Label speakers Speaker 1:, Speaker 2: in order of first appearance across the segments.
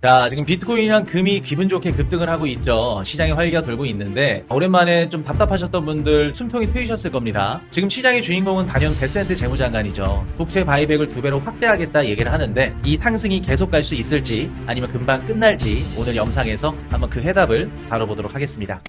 Speaker 1: 자, 지금 비트코인이랑 금이 기분 좋게 급등을 하고 있죠. 시장에 활기가 돌고 있는데 오랜만에 좀 답답하셨던 분들 숨통이 트이셨을 겁니다. 지금 시장의 주인공은 단연 베센트 재무장관이죠. 국채 바이백을 2배로 확대하겠다 얘기를 하는데 이 상승이 계속 갈 수 있을지 아니면 금방 끝날지 오늘 영상에서 한번 그 해답을 다뤄보도록 하겠습니다.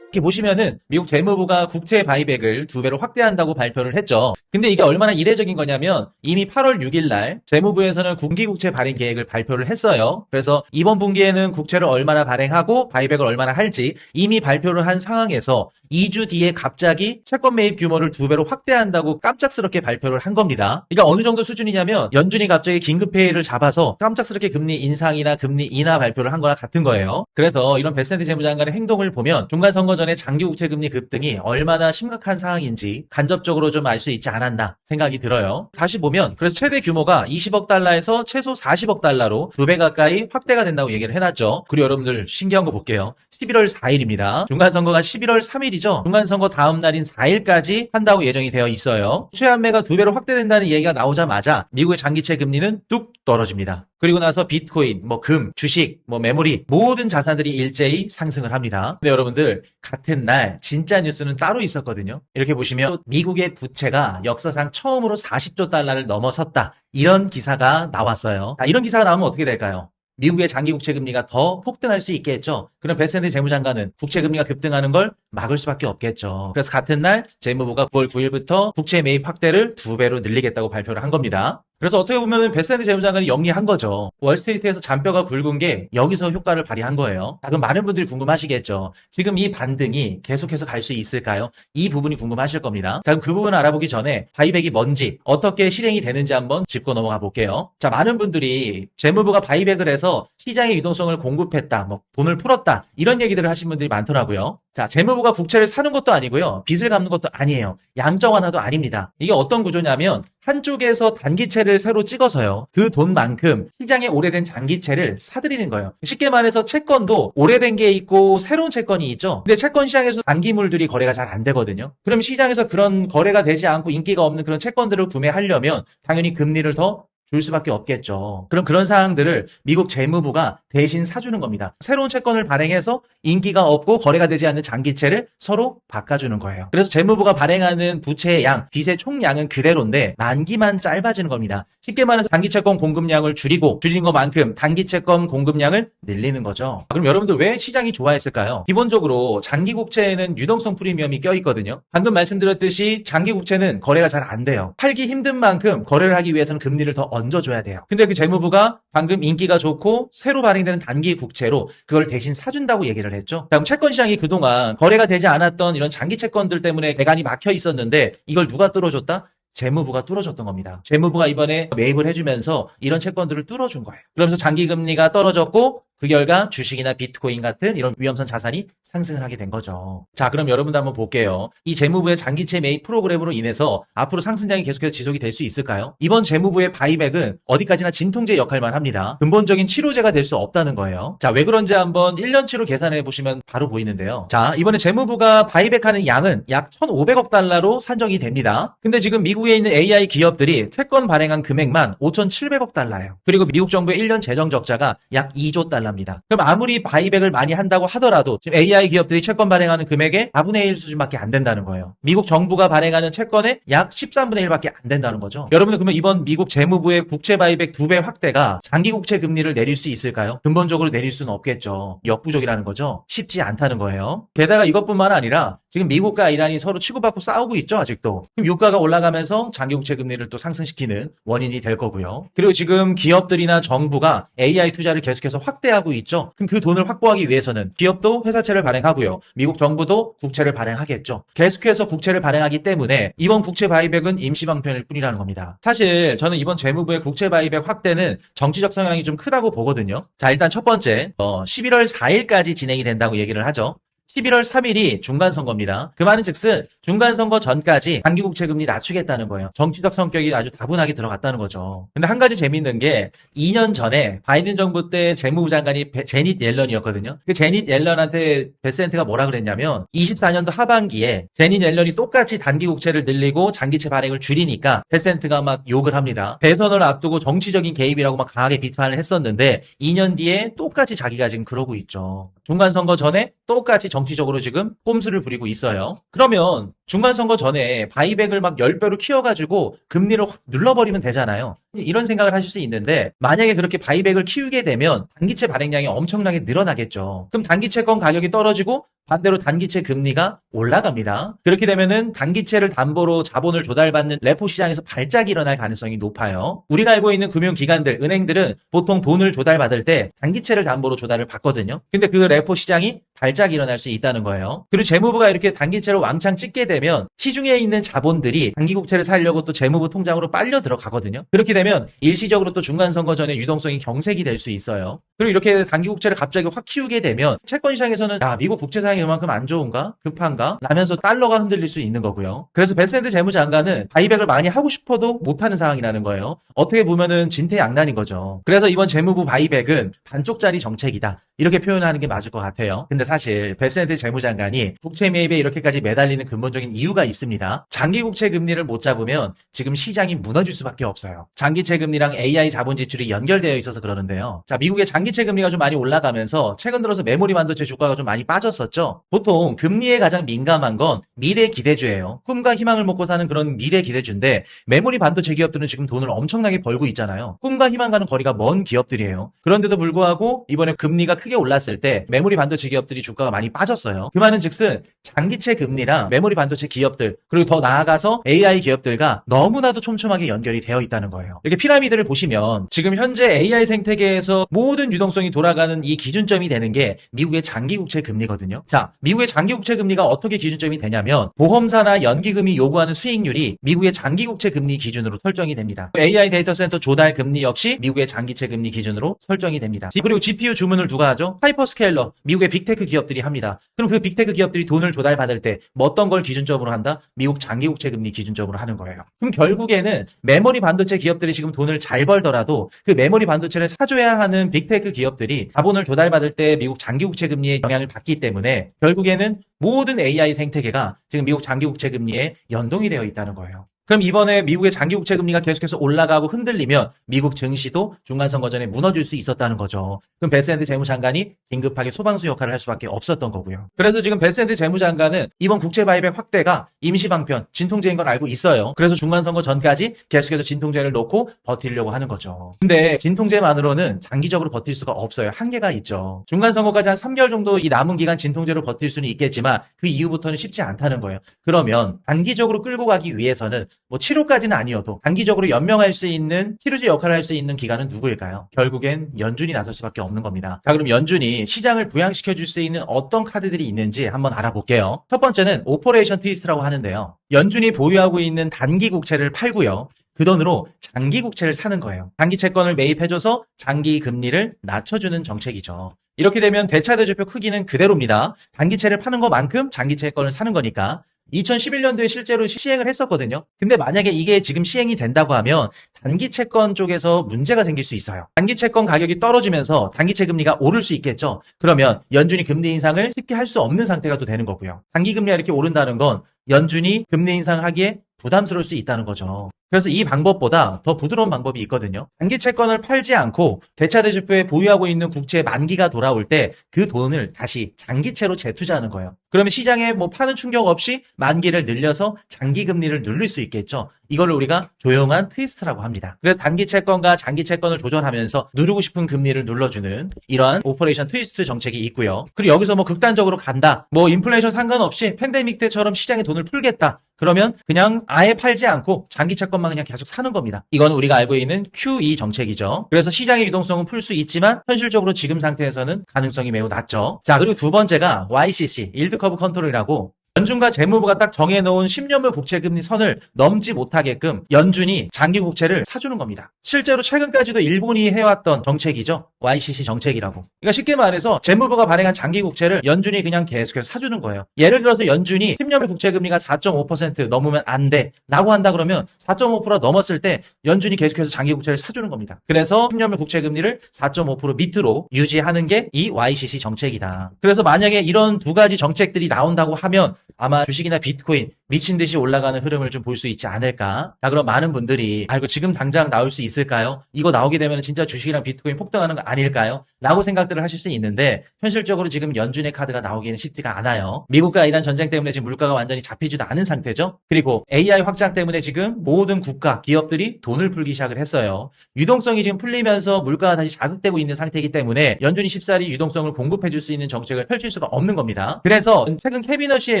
Speaker 1: 이렇게 보시면은 미국 재무부가 국채 바이백을 2배로 확대한다고 발표를 했죠. 근데 이게 얼마나 이례적인 거냐면 이미 8월 6일 날 재무부에서는 분기국채 발행 계획을 발표를 했어요. 그래서 이번 분기에는 국채를 얼마나 발행하고 바이백을 얼마나 할지 이미 발표를 한 상황에서 2주 뒤에 갑자기 채권 매입 규모를 2배로 확대한다고 깜짝스럽게 발표를 한 겁니다. 그러니까 어느 정도 수준이냐면 연준이 갑자기 긴급회의를 잡아서 깜짝스럽게 금리 인상이나 금리 인하 발표를 한 거나 같은 거예요. 그래서 이런 베센트 재무장관의 행동을 보면 중간선거 전에 장기국채 금리 급등이 얼마나 심각한 상황인지 간접적으로 좀 알 수 있지 않았나 생각이 들어요. 다시 보면 그래서 최대 규모가 20억 달러에서 최소 40억 달러로 2배 가까이 확대가 된다고 얘기를 해놨죠. 그리고 여러분들 신기한 거 볼게요. 11월 4일입니다. 중간선거가 11월 3일이죠. 중간선거 다음 날인 4일까지 한다고 예정이 되어 있어요. 최한매가 2배로 확대된다는 얘기가 나오자마자 미국의 장기채 금리는 뚝 떨어집니다. 그리고 나서 비트코인, 금, 주식, 메모리 모든 자산들이 일제히 상승을 합니다. 근데 여러분들 같은 날 진짜 뉴스는 따로 있었거든요. 이렇게 보시면 미국의 부채가 역사상 처음으로 40조 달러를 넘어섰다. 이런 기사가 나왔어요. 이런 기사가 나오면 어떻게 될까요? 미국의 장기 국채 금리가 더 폭등할 수 있겠죠. 그럼 베센트 재무장관은 국채 금리가 급등하는 걸 막을 수밖에 없겠죠. 그래서 같은 날 재무부가 9월 9일부터 국채 매입 확대를 2배로 늘리겠다고 발표를 한 겁니다. 그래서 어떻게 보면 베센트 재무장관이 영리한 거죠. 월스트리트에서 잔뼈가 굵은 게 여기서 효과를 발휘한 거예요. 그럼 많은 분들이 궁금하시겠죠. 지금 이 반등이 계속해서 갈 수 있을까요? 이 부분이 궁금하실 겁니다. 자, 그럼 그 부분을 알아보기 전에 바이백이 뭔지 어떻게 실행이 되는지 한번 짚고 넘어가 볼게요. 자, 많은 분들이 재무부가 바이백을 해서 시장의 유동성을 공급했다, 돈을 풀었다 이런 얘기들을 하신 분들이 많더라고요. 자, 재무부가 국채를 사는 것도 아니고요. 빚을 갚는 것도 아니에요. 양적 완화도 아닙니다. 이게 어떤 구조냐면 한쪽에서 단기채를 새로 찍어서요. 그 돈만큼 시장에 오래된 장기채를 사들이는 거예요. 쉽게 말해서 채권도 오래된 게 있고 새로운 채권이 있죠. 근데 채권 시장에서 단기물들이 거래가 잘 안 되거든요. 그럼 시장에서 그런 거래가 되지 않고 인기가 없는 그런 채권들을 구매하려면 당연히 금리를 더 줄 수밖에 없겠죠. 그럼 그런 사항들을 미국 재무부가 대신 사주는 겁니다. 새로운 채권을 발행해서 인기가 없고 거래가 되지 않는 장기채를 서로 바꿔주는 거예요. 그래서 재무부가 발행하는 부채의 양, 빚의 총량은 그대로인데 만기만 짧아지는 겁니다. 쉽게 말해서 단기채권 공급량을 줄이는 것만큼 단기채권 공급량을 늘리는 거죠. 그럼 여러분들 왜 시장이 좋아했을까요? 기본적으로 장기국채에는 유동성 프리미엄이 껴있거든요. 방금 말씀드렸듯이 장기국채는 거래가 잘 안 돼요. 팔기 힘든 만큼 거래를 하기 위해서는 금리를 더 얹어줘야 돼요. 근데 그 재무부가 방금 인기가 좋고 새로 발행되는 단기 국채로 그걸 대신 사준다고 얘기를 했죠. 그럼 채권 시장이 그동안 거래가 되지 않았던 이런 장기 채권들 때문에 대간이 막혀 있었는데 이걸 누가 뚫어줬다? 재무부가 뚫어줬던 겁니다. 재무부가 이번에 매입을 해주면서 이런 채권들을 뚫어준 거예요. 그러면서 장기금리가 떨어졌고 그 결과 주식이나 비트코인 같은 이런 위험성 자산이 상승을 하게 된 거죠. 자, 그럼 여러분도 한번 볼게요. 이 재무부의 장기채 매입 프로그램으로 인해서 앞으로 상승장이 계속해서 지속이 될 수 있을까요? 이번 재무부의 바이백은 어디까지나 진통제 역할만 합니다. 근본적인 치료제가 될 수 없다는 거예요. 자, 왜 그런지 한번 1년치로 계산해 보시면 바로 보이는데요. 자, 이번에 재무부가 바이백하는 양은 약 1,500억 달러로 산정이 됩니다. 근데 지금 미국에 있는 AI 기업들이 채권 발행한 금액만 5,700억 달러예요. 그리고 미국 정부의 1년 재정 적자가 약 2조 달러입니다. 그럼 아무리 바이백을 많이 한다고 하더라도 지금 AI 기업들이 채권 발행하는 금액의 4분의 1 수준밖에 안 된다는 거예요. 미국 정부가 발행하는 채권의 약 13분의 1밖에 안 된다는 거죠. 여러분들 그러면 이번 미국 재무부의 국채 바이백 2배 확대가 장기 국채 금리를 내릴 수 있을까요? 근본적으로 내릴 수는 없겠죠. 역부족이라는 거죠. 쉽지 않다는 거예요. 게다가 이것뿐만 아니라 지금 미국과 이란이 서로 치고받고 싸우고 있죠, 아직도. 그럼 유가가 올라가면서 장기 국채 금리를 또 상승시키는 원인이 될 거고요. 그리고 지금 기업들이나 정부가 AI 투자를 계속해서 확대하고 있죠. 그럼 그 돈을 확보하기 위해서는 기업도 회사채를 발행하고요. 미국 정부도 국채를 발행하겠죠. 계속해서 국채를 발행하기 때문에 이번 국채 바이백은 임시 방편일 뿐이라는 겁니다. 사실 저는 이번 재무부의 국채 바이백 확대는 정치적 성향이 좀 크다고 보거든요. 자, 일단 첫 번째, 11월 4일까지 진행이 된다고 얘기를 하죠. 11월 3일이 중간선거입니다. 그 말은 즉슨 중간선거 전까지 장기국채 금리 낮추겠다는 거예요. 정치적 성격이 아주 다분하게 들어갔다는 거죠. 근데 한 가지 재밌는 게 2년 전에 바이든 정부 때 재무부 장관이 제닛 옐런이었거든요. 그 제닛 옐런한테 베센트가 뭐라 그랬냐면 24년도 하반기에 제닛 옐런이 똑같이 단기국채를 늘리고 장기채 발행을 줄이니까 베센트가 막 욕을 합니다. 대선을 앞두고 정치적인 개입이라고 막 강하게 비판을 했었는데 2년 뒤에 똑같이 자기가 지금 그러고 있죠. 중간선거 전에 똑같이 정치적으로 지금 꼼수를 부리고 있어요. 그러면 중간선거 전에 바이백을 막 10배로 키워가지고 금리를 확 눌러버리면 되잖아요. 이런 생각을 하실 수 있는데 만약에 그렇게 바이백을 키우게 되면 단기채 발행량이 엄청나게 늘어나겠죠. 그럼 단기채권 가격이 떨어지고 반대로 단기채 금리가 올라갑니다. 그렇게 되면은 단기채를 담보로 자본을 조달받는 레포 시장에서 발작이 일어날 가능성이 높아요. 우리가 알고 있는 금융기관들, 은행들은 보통 돈을 조달받을 때 단기채를 담보로 조달을 받거든요. 근데 그 레포 시장이 발작이 일어날 수 있다는 거예요. 그리고 재무부가 이렇게 단기채로 왕창 찍게 되면 시중에 있는 자본들이 단기국채를 사려고 또 재무부 통장으로 빨려 들어가거든요. 그렇게 되면 일시적으로 또 중간선거 전에 유동성이 경색이 될 수 있어요. 그리고 이렇게 단기국채를 갑자기 확 키우게 되면 채권 시장에서는 야, 미국 국채 상황이 그만큼 안 좋은가? 급한가? 라면서 달러가 흔들릴 수 있는 거고요. 그래서 베센트 재무장관은 바이백을 많이 하고 싶어도 못하는 상황이라는 거예요. 어떻게 보면은 진퇴양난인 거죠. 그래서 이번 재무부 바이백은 반쪽짜리 정책이다. 이렇게 표현하는 게 맞을 것 같아요. 근데 사실 베센트 재무장관이 국채 매입에 이렇게까지 매달리는 근본적인 이유가 있습니다. 장기 국채 금리를 못 잡으면 지금 시장이 무너질 수밖에 없어요. 장기채 금리랑 AI 자본 지출이 연결되어 있어서 그러는데요. 자, 미국의 장기채 금리가 좀 많이 올라가면서 최근 들어서 메모리 반도체 주가가 좀 많이 빠졌었죠. 보통 금리에 가장 민감한 건 미래 기대주예요. 꿈과 희망을 먹고 사는 그런 미래 기대주인데 메모리 반도체 기업들은 지금 돈을 엄청나게 벌고 있잖아요. 꿈과 희망과는 거리가 먼 기업들이에요. 그런데도 불구하고 이번에 금리가 크게 올랐을 때 메모리 반도체 기업들이 주가가 많이 빠졌어요. 그 말은 즉슨 장기채 금리랑 메모리 반도체 기업들 그리고 더 나아가서 AI 기업들과 너무나도 촘촘하게 연결이 되어 있다는 거예요. 이렇게 피라미드를 보시면 지금 현재 AI 생태계에서 모든 유동성이 돌아가는 이 기준점이 되는 게 미국의 장기 국채 금리거든요. 자, 미국의 장기 국채 금리가 어떻게 기준점이 되냐면 보험사나 연기금이 요구하는 수익률이 미국의 장기 국채 금리 기준으로 설정이 됩니다. AI 데이터 센터 조달 금리 역시 미국의 장기채 금리 기준으로 설정이 됩니다. 그리고 GPU 주문을 누가 하죠? 하이퍼스케일러, 미국의 빅테크 기업들이 합니다. 그럼 그 빅테크 기업들이 돈을 조달받을 때 뭐 어떤 걸 기준점으로 한다? 미국 장기 국채 금리 기준점으로 하는 거예요. 그럼 결국에는 메모리 반도체 기업들이 지금 돈을 잘 벌더라도 그 메모리 반도체를 사줘야 하는 빅테크 기업들이 자본을 조달받을 때 미국 장기 국채 금리의 영향을 받기 때문에 결국에는 모든 AI 생태계가 지금 미국 장기 국채 금리에 연동이 되어 있다는 거예요. 그럼 이번에 미국의 장기 국채 금리가 계속해서 올라가고 흔들리면 미국 증시도 중간선거 전에 무너질 수 있었다는 거죠. 그럼 베센트 재무장관이 긴급하게 소방수 역할을 할 수밖에 없었던 거고요. 그래서 지금 베센트 재무장관은 이번 국채 바이백 확대가 임시방편, 진통제인 걸 알고 있어요. 그래서 중간선거 전까지 계속해서 진통제를 놓고 버티려고 하는 거죠. 근데 진통제만으로는 장기적으로 버틸 수가 없어요. 한계가 있죠. 중간선거까지 한 3개월 정도 이 남은 기간 진통제로 버틸 수는 있겠지만 그 이후부터는 쉽지 않다는 거예요. 그러면 단기적으로 끌고 가기 위해서는 뭐 치료까지는 아니어도 단기적으로 연명할 수 있는 치료제 역할을 할 수 있는 기관은 누구일까요? 결국엔 연준이 나설 수밖에 없는 겁니다. 자, 그럼 연준이 시장을 부양시켜 줄 수 있는 어떤 카드들이 있는지 한번 알아볼게요. 첫 번째는 오퍼레이션 트위스트라고 하는데요. 연준이 보유하고 있는 단기 국채를 팔고요. 그 돈으로 장기 국채를 사는 거예요. 장기 채권을 매입해줘서 장기 금리를 낮춰주는 정책이죠. 이렇게 되면 대차대조표 크기는 그대로입니다. 단기채를 파는 것만큼 장기 채권을 사는 거니까 2011년도에 실제로 시행을 했었거든요. 근데 만약에 이게 지금 시행이 된다고 하면 단기 채권 쪽에서 문제가 생길 수 있어요. 단기 채권 가격이 떨어지면서 단기채 금리가 오를 수 있겠죠. 그러면 연준이 금리 인상을 쉽게 할 수 없는 상태가 또 되는 거고요. 단기 금리가 이렇게 오른다는 건 연준이 금리 인상하기에 부담스러울 수 있다는 거죠. 그래서 이 방법보다 더 부드러운 방법이 있거든요. 단기 채권을 팔지 않고 대차대조표에 보유하고 있는 국채 만기가 돌아올 때 그 돈을 다시 장기채로 재투자하는 거예요. 그러면 시장에 뭐 파는 충격 없이 만기를 늘려서 장기 금리를 누릴 수 있겠죠. 이거를 우리가 조용한 트위스트라고 합니다. 그래서 단기 채권과 장기 채권을 조절하면서 누르고 싶은 금리를 눌러주는 이러한 오퍼레이션 트위스트 정책이 있고요. 그리고 여기서 뭐 극단적으로 간다. 뭐 인플레이션 상관없이 팬데믹 때처럼 시장에 돈을 풀겠다. 그러면 그냥 아예 팔지 않고 장기 채권만 그냥 계속 사는 겁니다. 이거는 우리가 알고 있는 QE 정책이죠. 그래서 시장의 유동성은 풀 수 있지만 현실적으로 지금 상태에서는 가능성이 매우 낮죠. 자, 그리고 두 번째가 YCC, 일드 커브 컨트롤이라고 연준과 재무부가 딱 정해놓은 10년물 국채금리 선을 넘지 못하게끔 연준이 장기 국채를 사주는 겁니다. 실제로 최근까지도 일본이 해왔던 정책이죠. YCC 정책이라고. 그러니까 쉽게 말해서 재무부가 발행한 장기 국채를 연준이 그냥 계속해서 사주는 거예요. 예를 들어서 연준이 10년물 국채 금리가 4.5% 넘으면 안 돼 라고 한다 그러면 4.5% 넘었을 때 연준이 계속해서 장기 국채를 사주는 겁니다. 그래서 10년물 국채 금리를 4.5% 밑으로 유지하는 게 이 YCC 정책이다. 그래서 만약에 이런 두 가지 정책들이 나온다고 하면 아마 주식이나 비트코인 미친 듯이 올라가는 흐름을 좀 볼 수 있지 않을까. 자, 그럼 많은 분들이 이거 지금 당장 나올 수 있을까요? 이거 나오게 되면 진짜 주식이랑 비트코인 폭등하는 거 아닐까요? 라고 생각들을 하실 수 있는데 현실적으로 지금 연준의 카드가 나오기는 쉽지가 않아요. 미국과 이란 전쟁 때문에 지금 물가가 완전히 잡히지도 않은 상태죠. 그리고 AI 확장 때문에 지금 모든 국가, 기업들이 돈을 풀기 시작을 했어요. 유동성이 지금 풀리면서 물가가 다시 자극되고 있는 상태이기 때문에 연준이 쉽사리 유동성을 공급해 줄 수 있는 정책을 펼칠 수가 없는 겁니다. 그래서 최근 캐비너시의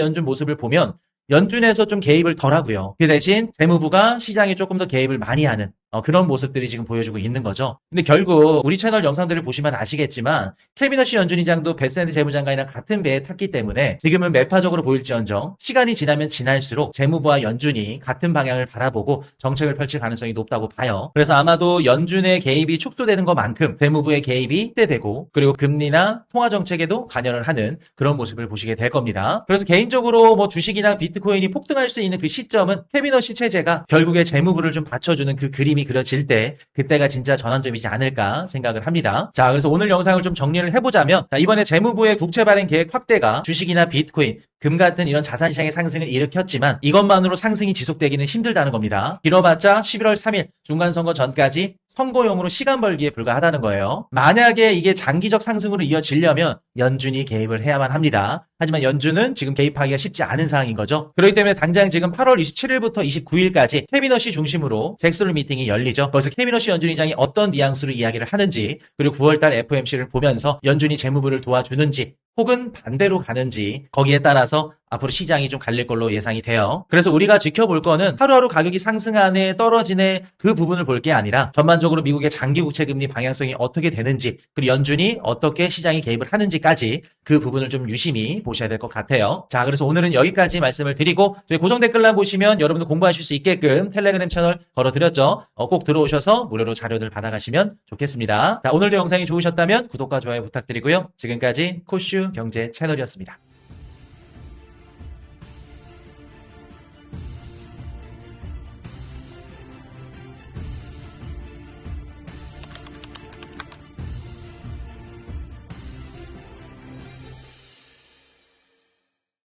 Speaker 1: 연준 모습을 보면 연준에서 좀 개입을 덜 하고요. 그 대신 재무부가 시장에 조금 더 개입을 많이 하는 그런 모습들이 지금 보여주고 있는 거죠. 근데 결국 우리 채널 영상들을 보시면 아시겠지만 캐비너시 연준의장도 베센트 재무장관이랑 같은 배에 탔기 때문에 지금은 매파적으로 보일지언정 시간이 지나면 지날수록 재무부와 연준이 같은 방향을 바라보고 정책을 펼칠 가능성이 높다고 봐요. 그래서 아마도 연준의 개입이 축소되는 것만큼 재무부의 개입이 확대되고 그리고 금리나 통화정책에도 관여를 하는 그런 모습을 보시게 될 겁니다. 그래서 개인적으로 뭐 주식이나 비트코인이 폭등할 수 있는 그 시점은 캐비너시 체제가 결국에 재무부를 좀 받쳐주는 그 그림이 그려질 때 그때가 진짜 전환점이지 않을까 생각을 합니다. 자, 그래서 오늘 영상을 좀 정리를 해보자면 이번에 재무부의 국채 발행 계획 확대가 주식이나 비트코인, 금 같은 이런 자산시장의 상승을 일으켰지만 이것만으로 상승이 지속되기는 힘들다는 겁니다. 길어봤자 11월 3일 중간선거 전까지 선거용으로 시간 벌기에 불과하다는 거예요. 만약에 이게 장기적 상승으로 이어지려면 연준이 개입을 해야만 합니다. 하지만 연준은 지금 개입하기가 쉽지 않은 상황인 거죠. 그렇기 때문에 당장 지금 8월 27일부터 29일까지 캐비너시 중심으로 잭솔 미팅이 열리죠. 거기서 캐비너시 연준의장이 어떤 뉘앙스로 이야기를 하는지 그리고 9월달 FOMC를 보면서 연준이 재무부를 도와주는지 혹은 반대로 가는지 거기에 따라서 앞으로 시장이 좀 갈릴 걸로 예상이 돼요. 그래서 우리가 지켜볼 거는 하루하루 가격이 상승하네 떨어지네 그 부분을 볼 게 아니라 전반적으로 미국의 장기 국채 금리 방향성이 어떻게 되는지 그리고 연준이 어떻게 시장에 개입을 하는지까지 그 부분을 좀 유심히 보셔야 될 것 같아요. 자, 그래서 오늘은 여기까지 말씀을 드리고 저희 고정 댓글란 보시면 여러분들 공부하실 수 있게끔 텔레그램 채널 걸어드렸죠. 꼭 들어오셔서 무료로 자료들 받아가시면 좋겠습니다. 자, 오늘도 영상이 좋으셨다면 구독과 좋아요 부탁드리고요. 지금까지 코슈 경제 채널이었습니다.